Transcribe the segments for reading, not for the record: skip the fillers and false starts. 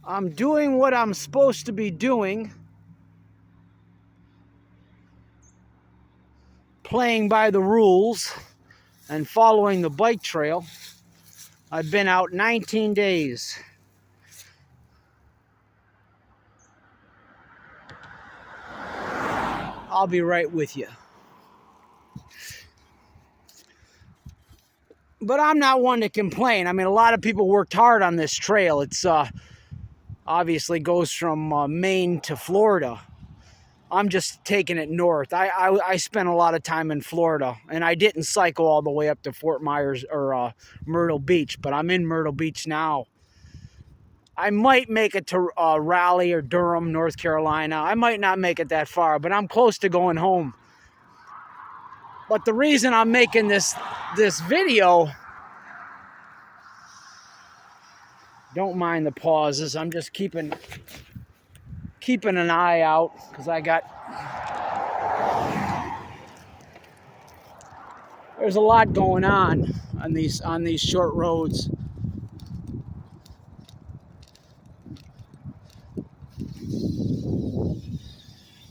I'm doing what I'm supposed to be doing, playing by the rules and following the bike trail. I've been out 19 days. I'll be right with you. But I'm not one to complain. I mean, a lot of people worked hard on this trail. It's obviously goes from Maine to Florida. I'm just taking it north. I spent a lot of time in Florida, and I didn't cycle all the way up to Fort Myers or Myrtle Beach, but I'm in Myrtle Beach now. I might make it to Raleigh or Durham, North Carolina. I might not make it that far, but I'm close to going home. But the reason I'm making this video, don't mind the pauses. I'm just keeping an eye out because there's a lot going on these short roads.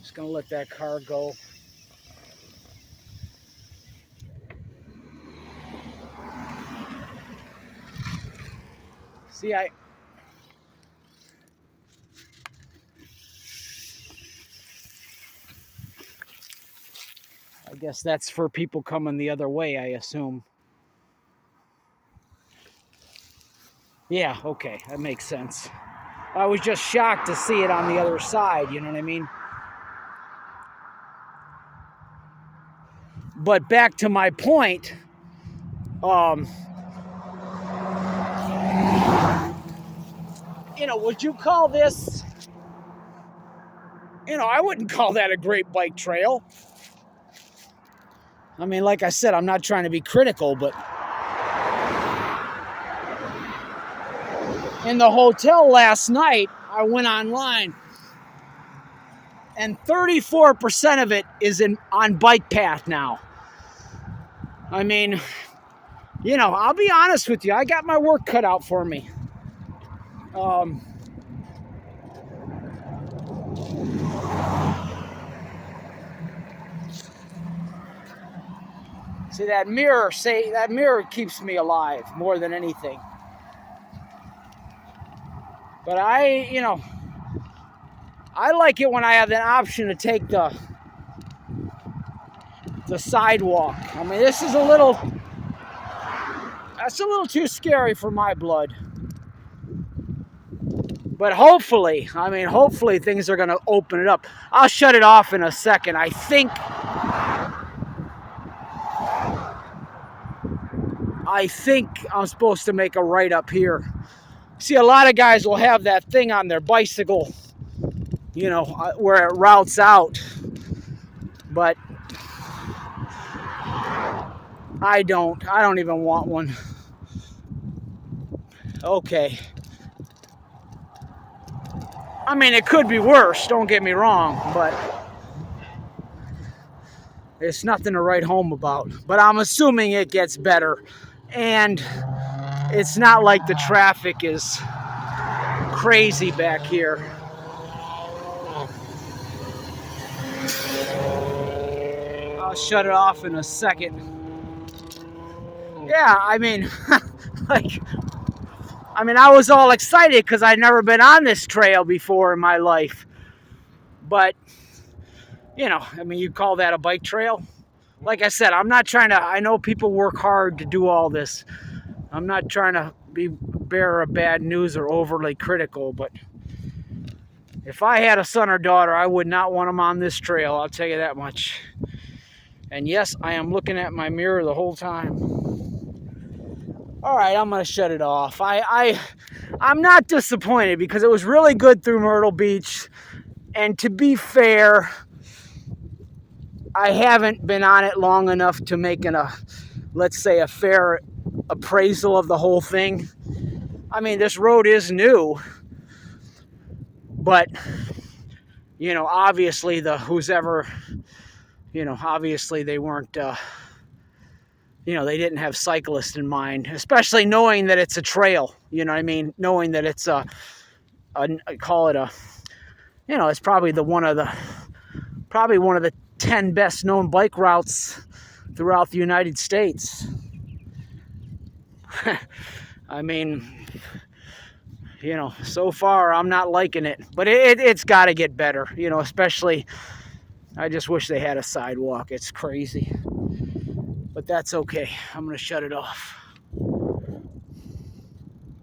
Just gonna let that car go. See, I guess that's for people coming the other way, I assume. Yeah, okay, that makes sense. I was just shocked to see it on the other side, you know what I mean? But back to my point, would you call this, I wouldn't call that a great bike trail. I mean, like I said, I'm not trying to be critical, but in the hotel last night, I went online, and 34% of it is on bike path now. I mean, I'll be honest with you. I got my work cut out for me. See, that mirror keeps me alive more than anything. But I like it when I have the option to take the sidewalk. I mean, that's a little too scary for my blood. But hopefully things are going to open it up. I'll shut it off in a second. I think I'm supposed to make a right up here. See, a lot of guys will have that thing on their bicycle, where it routes out. But I don't even want one. Okay. I mean, it could be worse, don't get me wrong, but it's nothing to write home about. But I'm assuming it gets better. And it's not like the traffic is crazy back here. I'll shut it off in a second. Yeah, I mean, I was all excited because I'd never been on this trail before in my life. But, you call that a bike trail? Like I said, I'm not trying to, I know people work hard to do all this. I'm not trying to be bearer of bad news or overly critical, but if I had a son or daughter, I would not want them on this trail, I'll tell you that much. And yes, I am looking at my mirror the whole time. All right, I'm going to shut it off. I'm not disappointed because it was really good through Myrtle Beach. And to be fair, I haven't been on it long enough to make let's say, a fair appraisal of the whole thing. I mean, this road is new, but, obviously obviously they weren't, they didn't have cyclists in mind, especially knowing that it's a trail, you know what I mean? Knowing that it's a I call it a, it's probably one of the 10 best known bike routes throughout the United States. I mean, so far I'm not liking it, but it's got to get better, especially I just wish they had a sidewalk. It's crazy, but that's okay. I'm going to shut it off.